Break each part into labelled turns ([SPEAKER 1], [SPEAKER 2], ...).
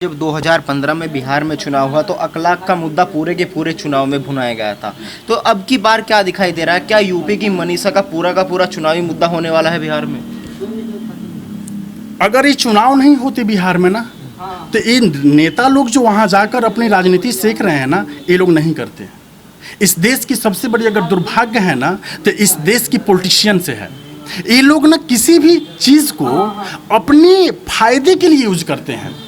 [SPEAKER 1] जब 2015 में बिहार में चुनाव हुआ तो अखलाक का मुद्दा पूरे के पूरे चुनाव में भुनाया गया था। तो अब की बार क्या दिखाई दे रहा है? क्या यूपी की मनीषा का पूरा चुनावी मुद्दा होने वाला है बिहार में?
[SPEAKER 2] अगर ये चुनाव नहीं होते बिहार में ना, तो ये नेता लोग जो वहाँ जाकर अपनी राजनीति सीख रहे हैं ना, ये लोग नहीं करते। इस देश की सबसे बड़ी अगर दुर्भाग्य है ना, तो इस देश की पॉलिटिशियन से है। ये लोग ना किसी भी चीज़ को अपने फायदे के लिए यूज करते हैं।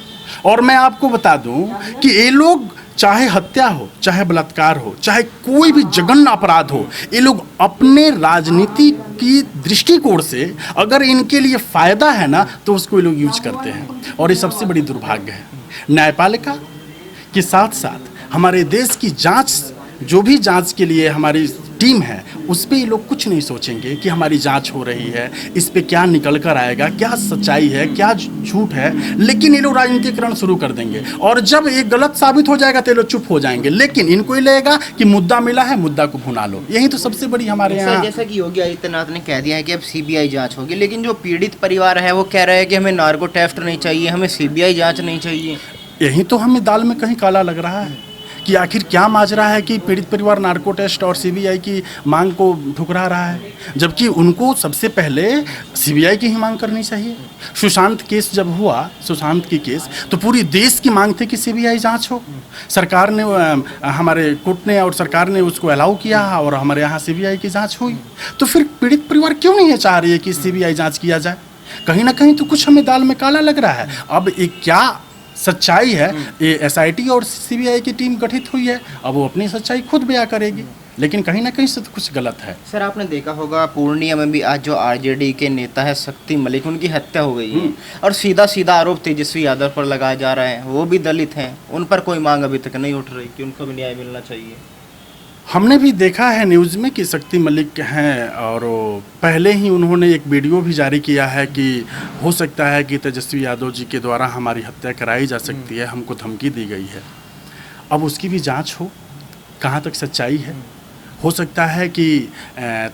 [SPEAKER 2] और मैं आपको बता दूं कि ये लोग चाहे हत्या हो, चाहे बलात्कार हो, चाहे कोई भी जघन्य अपराध हो, ये लोग अपने राजनीति की दृष्टिकोण से अगर इनके लिए फ़ायदा है ना, तो उसको ये लोग यूज करते हैं। और ये सबसे बड़ी दुर्भाग्य है। न्यायपालिका के साथ साथ हमारे देश की जांच, जो भी जांच के लिए हमारी टीम है, उस पर ये लोग कुछ नहीं सोचेंगे कि हमारी जांच हो रही है, इस पे क्या निकल कर आएगा, क्या सच्चाई है, क्या झूठ है। लेकिन ये लोग राजनीतिकरण शुरू कर देंगे और जब ये गलत साबित हो जाएगा तो ये लोग चुप हो जाएंगे। लेकिन इनको ये लगेगा कि मुद्दा मिला है, मुद्दा को भुना लो। यही तो सबसे बड़ी हमारे यहाँ।
[SPEAKER 1] जैसा कि योगी आदित्यनाथ ने कह दिया है कि अब सीबीआई जाँच होगी, लेकिन जो पीड़ित परिवार है वो कह रहे हैं कि हमें नार्को टेस्ट नहीं चाहिए, हमें सीबीआई जाँच नहीं चाहिए।
[SPEAKER 2] यही तो हमें दाल में कहीं काला लग रहा है कि आखिर क्या माजरा है कि पीड़ित परिवार नार्को टेस्ट और सीबीआई की मांग को ठुकरा रहा है, जबकि उनको सबसे पहले सीबीआई की ही मांग करनी चाहिए। सुशांत केस जब हुआ, सुशांत की केस, तो पूरी देश की मांग थी कि सीबीआई जांच हो। सरकार ने, हमारे कोर्ट ने और सरकार ने उसको अलाउ किया और हमारे यहाँ सीबीआई की जाँच हुई। तो फिर पीड़ित परिवार क्यों नहीं चाह रही है कि सीबीआई जाँच किया जाए? कहीं ना कहीं तो कुछ हमें दाल में काला लग रहा है। अब ये क्या सच्चाई है, ये एसआईटी और सीबीआई की टीम गठित हुई है, अब वो अपनी सच्चाई खुद बयां करेगी। लेकिन कहीं ना कहीं से तो कुछ गलत है।
[SPEAKER 1] सर, आपने देखा होगा पूर्णिया में भी आज जो आरजेडी के नेता है शक्ति मलिक, उनकी हत्या हो गई है और सीधा आरोप तेजस्वी यादव पर लगाया जा रहा है। वो भी दलित हैं, उन पर कोई मांग अभी तक नहीं उठ रही कि उनको भी न्याय मिलना चाहिए।
[SPEAKER 2] हमने भी देखा है न्यूज़ में कि शक्ति मलिक हैं और पहले ही उन्होंने एक वीडियो भी जारी किया है कि हो सकता है कि तेजस्वी यादव जी के द्वारा हमारी हत्या कराई जा सकती है, हमको धमकी दी गई है। अब उसकी भी जांच हो, कहाँ तक सच्चाई है। हो सकता है कि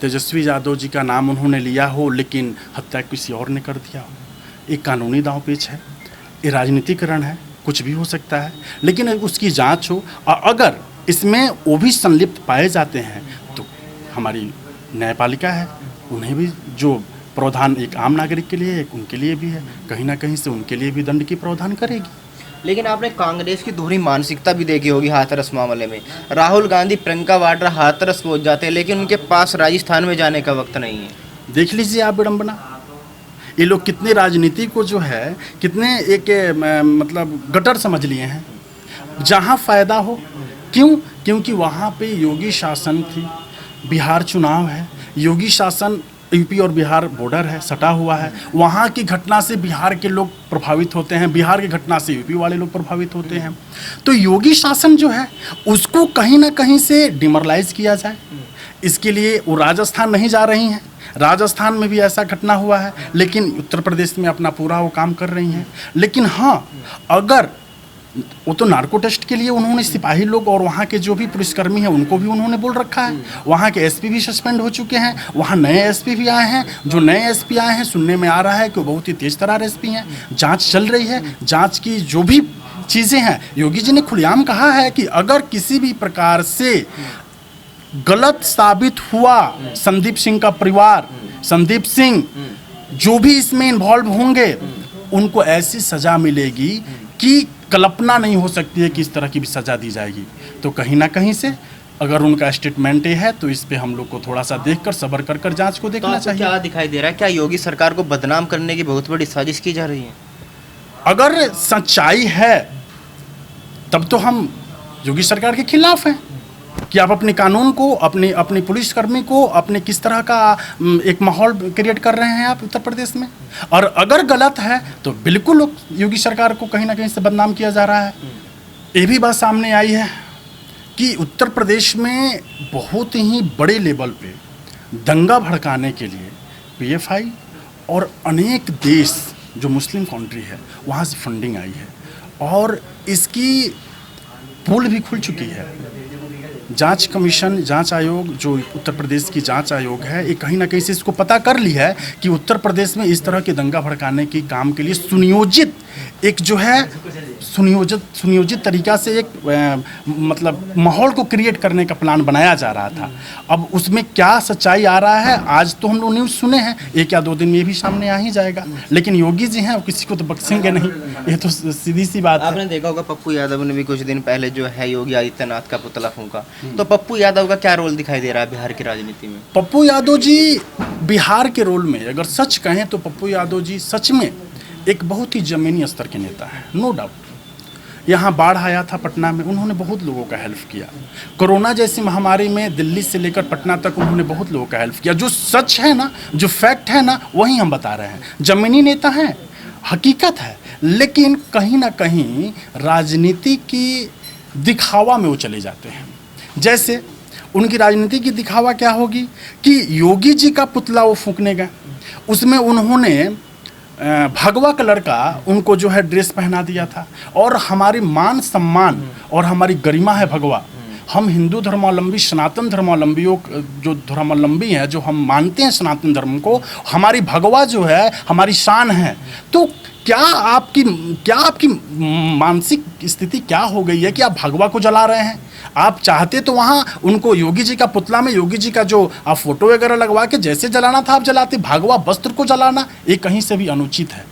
[SPEAKER 2] तेजस्वी यादव जी का नाम उन्होंने लिया हो लेकिन हत्या किसी और ने कर दिया हो। एक कानूनी दांव पेच है, ये राजनीतिकरण है, कुछ भी हो सकता है। लेकिन उसकी जाँच हो और अगर इसमें वो भी संलिप्त पाए जाते हैं तो हमारी न्यायपालिका है, उन्हें भी जो प्रावधान एक आम नागरिक के लिए, एक उनके लिए भी है, कहीं ना कहीं से उनके लिए भी दंड की प्रावधान करेगी।
[SPEAKER 1] लेकिन आपने कांग्रेस की दोहरी मानसिकता भी देखी होगी हाथरस मामले में। राहुल गांधी, प्रियंका वाड्रा हाथरस पहुंच जाते हैं, लेकिन उनके पास राजस्थान में जाने का वक्त नहीं है।
[SPEAKER 2] देख लीजिए आप विडम्बना, ये लोग कितने राजनीति को जो है कितने एक मतलब गटर समझ लिए हैं। जहाँ फ़ायदा हो, क्यों? क्योंकि वहाँ पे योगी शासन थी, बिहार चुनाव है, योगी शासन, यूपी और बिहार बॉर्डर है, सटा हुआ है। वहाँ की घटना से बिहार के लोग प्रभावित होते हैं, बिहार की घटना से यूपी वाले लोग प्रभावित होते हैं। तो योगी शासन जो है उसको कहीं ना कहीं से डिमोरलाइज किया जाए, इसके लिए वो राजस्थान नहीं जा रही हैं। राजस्थान में भी ऐसा घटना हुआ है, लेकिन उत्तर प्रदेश में अपना पूरा वो काम कर रही हैं। लेकिन हाँ, अगर वो तो नार्को टेस्ट के लिए उन्होंने सिपाही लोग और वहाँ के जो भी पुलिसकर्मी हैं उनको भी उन्होंने बोल रखा है। वहाँ के एसपी भी सस्पेंड हो चुके हैं, वहाँ नए एसपी भी आए हैं। जो नए एसपी आए हैं, सुनने में आ रहा है कि वो बहुत ही तेज तर्रार एसपी हैं। जांच चल रही है, जांच की जो भी चीज़ें हैं, योगी जी ने खुलेआम कहा है कि अगर किसी भी प्रकार से गलत साबित हुआ, संदीप सिंह का परिवार, संदीप सिंह जो भी इसमें इन्वॉल्व होंगे, उनको ऐसी सज़ा मिलेगी कि कल्पना नहीं हो सकती है कि इस तरह की भी सज़ा दी जाएगी। तो कहीं ना कहीं से अगर उनका स्टेटमेंट है तो इस पे हम लोग को थोड़ा सा देखकर सब्र कर जांच को देखना चाहिए।
[SPEAKER 1] क्या दिखाई दे रहा है? क्या योगी सरकार को बदनाम करने की बहुत बड़ी साजिश की जा रही है? अगर
[SPEAKER 2] सच्चाई है तब तो हम योगी सरकार के खिलाफ हैं कि आप अपने कानून को, अपने पुलिसकर्मी को, अपने किस तरह का एक माहौल क्रिएट कर रहे हैं आप उत्तर प्रदेश में। और अगर गलत है तो बिल्कुल योगी सरकार को कहीं ना कहीं से बदनाम किया जा रहा है। ये भी बात सामने आई है कि उत्तर प्रदेश में बहुत ही बड़े लेवल पे दंगा भड़काने के लिए पीएफआई और अनेक देश जो मुस्लिम कंट्री है वहाँ से फंडिंग आई है और इसकी पोल भी खुल चुकी है। जांच कमीशन, जांच आयोग, जो उत्तर प्रदेश की जांच आयोग है, ये कहीं ना कहीं से इसको पता कर ली है कि उत्तर प्रदेश में इस तरह के दंगा भड़काने की काम के लिए सुनियोजित एक जो है सुनियोजित तरीका से एक मतलब माहौल को क्रिएट करने का प्लान बनाया जा रहा था। अब उसमें क्या सच्चाई आ रहा है, आज तो हम लोग न्यूज़ सुने हैं, 1 या 2 दिन में ये भी सामने आ ही जाएगा। लेकिन योगी जी हैं, वो किसी को तो बख्शेंगे नहीं, ये तो सीधी सी बात है।
[SPEAKER 1] आपने देखा होगा पप्पू यादव ने भी कुछ दिन पहले जो है योगी आदित्यनाथ का पुतला फूंका, तो पप्पू यादव का क्या रोल दिखाई दे रहा है बिहार की राजनीति में?
[SPEAKER 2] पप्पू यादव जी बिहार के रोल में अगर सच कहें तो पप्पू यादव जी सच में एक बहुत ही ज़मीनी स्तर के नेता हैं, नो डाउट। यहाँ बाढ़ आया था पटना में, उन्होंने बहुत लोगों का हेल्प किया। कोरोना जैसी महामारी में दिल्ली से लेकर पटना तक उन्होंने बहुत लोगों का हेल्प किया। जो सच है ना, जो फैक्ट है ना, वही हम बता रहे हैं। ज़मीनी नेता हैं, हकीकत है, लेकिन कहीं ना कहीं राजनीति की दिखावा में वो चले जाते हैं। जैसे उनकी राजनीति की दिखावा क्या होगी कि योगी जी का पुतला वो फूंकने गए, उसमें उन्होंने भगवा कलर का उनको जो है ड्रेस पहना दिया था। और हमारी मान सम्मान और हमारी गरिमा है भगवा। हम हिंदू धर्मावलंबी, सनातन धर्मावलंबियों, जो धर्मावलंबी हैं, जो हम मानते हैं सनातन धर्म को, हमारी भगवा जो है हमारी शान है। तो क्या आपकी मानसिक स्थिति क्या हो गई है कि आप भगवा को जला रहे हैं? आप चाहते तो वहाँ उनको योगी जी का पुतला में योगी जी का जो आप फोटो वगैरह लगवा के जैसे जलाना था आप जलाते। भगवा वस्त्र को जलाना ये कहीं से भी अनुचित है।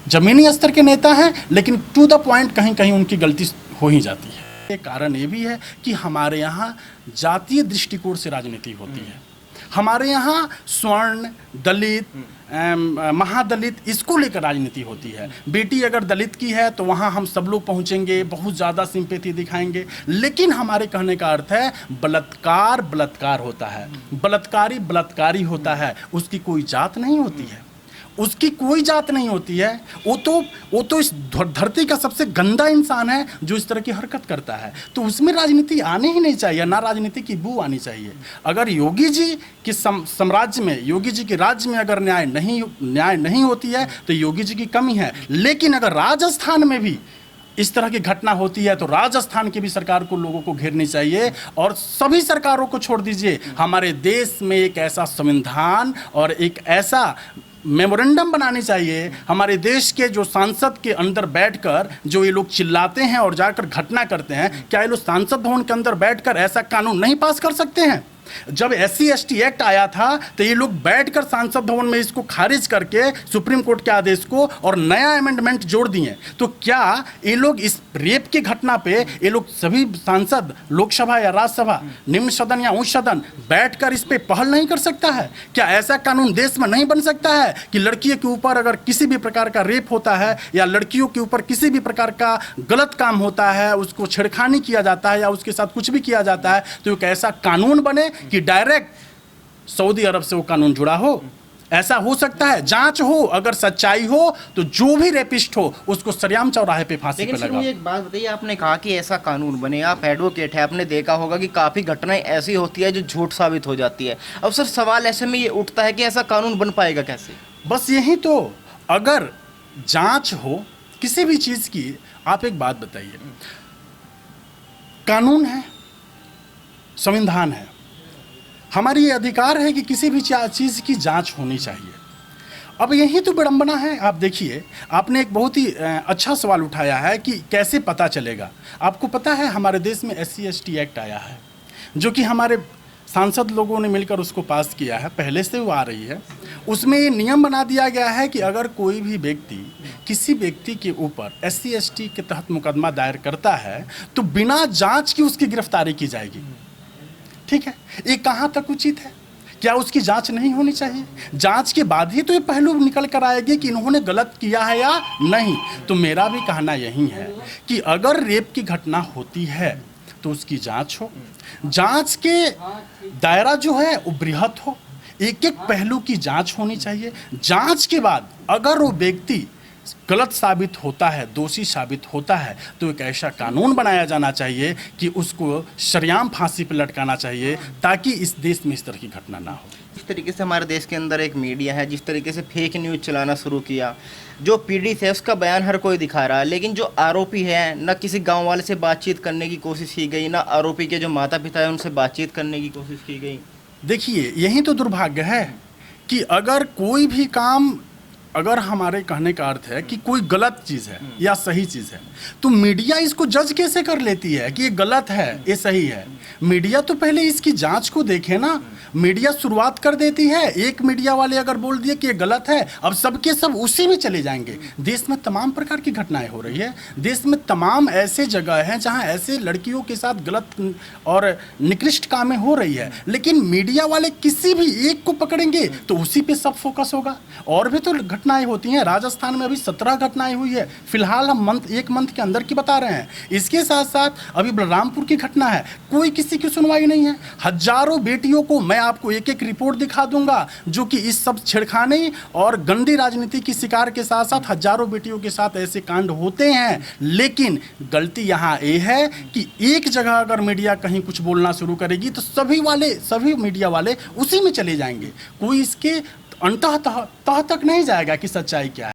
[SPEAKER 2] जमीनी स्तर के नेता हैं, लेकिन टू द पॉइंट कहीं कहीं उनकी गलती हो ही जाती है। एक कारण ये भी है कि हमारे यहाँ जातीय दृष्टिकोण से राजनीति होती है। हमारे यहाँ स्वर्ण, दलित, महादलित, इसको लेकर राजनीति होती है। बेटी अगर दलित की है तो वहाँ हम सब लोग पहुँचेंगे, बहुत ज़्यादा सिंपैथी दिखाएंगे। लेकिन हमारे कहने का अर्थ है बलात्कार बलात्कार होता है, बलात्कारी बलात्कारी होता है, उसकी कोई जात नहीं होती है, उसकी कोई जात नहीं होती है। वो तो इस धरती का सबसे गंदा इंसान है जो इस तरह की हरकत करता है। तो उसमें राजनीति आनी ही नहीं चाहिए, ना राजनीति की बू आनी चाहिए। अगर योगी जी के साम्राज्य में, योगी जी के राज्य में अगर न्याय नहीं होती है तो योगी जी की कमी है। लेकिन अगर राजस्थान में भी इस तरह की घटना होती है तो राजस्थान की भी सरकार को लोगों को घेरनी चाहिए। और सभी सरकारों को छोड़ दीजिए, हमारे देश में एक ऐसा संविधान और एक ऐसा मेमोरेंडम बनानी चाहिए। हमारे देश के जो सांसद के अंदर बैठकर जो ये लोग चिल्लाते हैं और जाकर घटना करते हैं, क्या ये लोग सांसद भवन के अंदर बैठकर ऐसा कानून नहीं पास कर सकते हैं? जब SC/ST एक्ट आया था तो ये लोग बैठकर सांसद भवन में इसको खारिज करके सुप्रीम कोर्ट के आदेश को और नया अमेंडमेंट जोड़ दिए। तो क्या ये लोग इस रेप की घटना पे ये लोग सभी सांसद लोकसभा या राज्यसभा, निम्न सदन या उच्च सदन बैठकर इस पे पहल नहीं कर सकता है? क्या ऐसा कानून देश में नहीं बन सकता है कि लड़कियों के ऊपर अगर किसी भी प्रकार का रेप होता है या लड़कियों के ऊपर किसी भी प्रकार का गलत काम होता है, उसको छेड़खानी किया जाता है या उसके साथ कुछ भी किया जाता है, तो एक ऐसा कानून बने कि डायरेक्ट सऊदी अरब से वो कानून जुड़ा हो? ऐसा हो सकता है, जांच हो, अगर सच्चाई हो तो जो भी रेपिस्ट हो उसको सरियाम चौराहे पे फांसी पे लगाओ।
[SPEAKER 1] मुझे एक बात बताइए, आपने कहा कि ऐसा कानून बने, आप एडवोकेट है, आपने देखा होगा कि काफ़ी घटनाएं ऐसी होती है जो झूठ साबित हो जाती है। अब सर सवाल ऐसे में ये उठता है कि ऐसा कानून बन पाएगा कैसे?
[SPEAKER 2] बस यही तो, अगर जांच हो किसी भी चीज़ की। आप एक बात बताइए, कानून है, संविधान है, हमारी ये अधिकार है कि किसी भी चीज़ की जांच होनी चाहिए। अब यही तो विडंबना है। आप देखिए, आपने एक बहुत ही अच्छा सवाल उठाया है कि कैसे पता चलेगा। आपको पता है हमारे देश में SC/ST एक्ट आया है, जो कि हमारे सांसद लोगों ने मिलकर उसको पास किया है, पहले से वो आ रही है। उसमें ये नियम बना दिया गया है कि अगर कोई भी व्यक्ति किसी व्यक्ति के ऊपर SC/ST के तहत मुकदमा दायर करता है तो बिना जांच की उसकी गिरफ्तारी की जाएगी। ठीक है, ये कहाँ तक उचित है? क्या उसकी जांच नहीं होनी चाहिए? जांच के बाद ही तो ये पहलू निकल कर आएगी कि इन्होंने गलत किया है या नहीं। तो मेरा भी कहना यही है कि अगर रेप की घटना होती है तो उसकी जांच हो, जांच के दायरा जो है वो बृहत हो, एक एक पहलू की जांच होनी चाहिए। जांच के बाद अगर वो व्यक्ति गलत साबित होता है, दोषी साबित होता है, तो एक ऐसा कानून बनाया जाना चाहिए कि उसको सरेआम फांसी पर लटकाना चाहिए, ताकि इस देश में इस तरह की घटना ना हो।
[SPEAKER 1] जिस तरीके से हमारे देश के अंदर एक मीडिया है, जिस तरीके से फेक न्यूज़ चलाना शुरू किया, जो पीड़ित है उसका बयान हर कोई दिखा रहा है, लेकिन जो आरोपी है न किसी गांव वाले से बातचीत करने की कोशिश की गई, ना आरोपी के जो माता पिता है उनसे बातचीत करने की कोशिश की गई।
[SPEAKER 2] देखिए, यही तो दुर्भाग्य है कि अगर कोई भी काम अगर हमारे कहने का अर्थ है कि कोई गलत चीज़ है या सही चीज़ है, तो मीडिया इसको जज कैसे कर लेती है कि ये गलत है ये सही है? मीडिया तो पहले इसकी जांच को देखे ना। मीडिया शुरुआत कर देती है, एक मीडिया वाले अगर बोल दिए कि ये गलत है, अब सबके सब उसी में चले जाएंगे। देश में तमाम प्रकार की घटनाएं हो रही है, देश में तमाम ऐसे जगह हैं जहां ऐसे लड़कियों के साथ गलत और निकृष्ट कामें हो रही है, लेकिन मीडिया वाले किसी भी एक को पकड़ेंगे तो उसी पे सब फोकस होगा। और भी तो घटनाएं होती हैं, राजस्थान में अभी 17 घटनाएं हुई है, फिलहाल हम एक मंथ के अंदर की बता रहे हैं। इसके साथ साथ अभी बलरामपुर की घटना है, कोई किसी की सुनवाई नहीं है। हजारों बेटियों को मैं आपको एक एक रिपोर्ट दिखा दूंगा जो कि इस सब छेड़खानी और गंदी राजनीति की शिकार के साथ साथ हजारों बेटियों के साथ ऐसे कांड होते हैं। लेकिन गलती यहाँ ये है कि एक जगह अगर मीडिया कहीं कुछ बोलना शुरू करेगी तो सभी मीडिया वाले उसी में चले जाएंगे, कोई इसके अंतः तह तक नहीं जाएगा कि सच्चाई क्या है।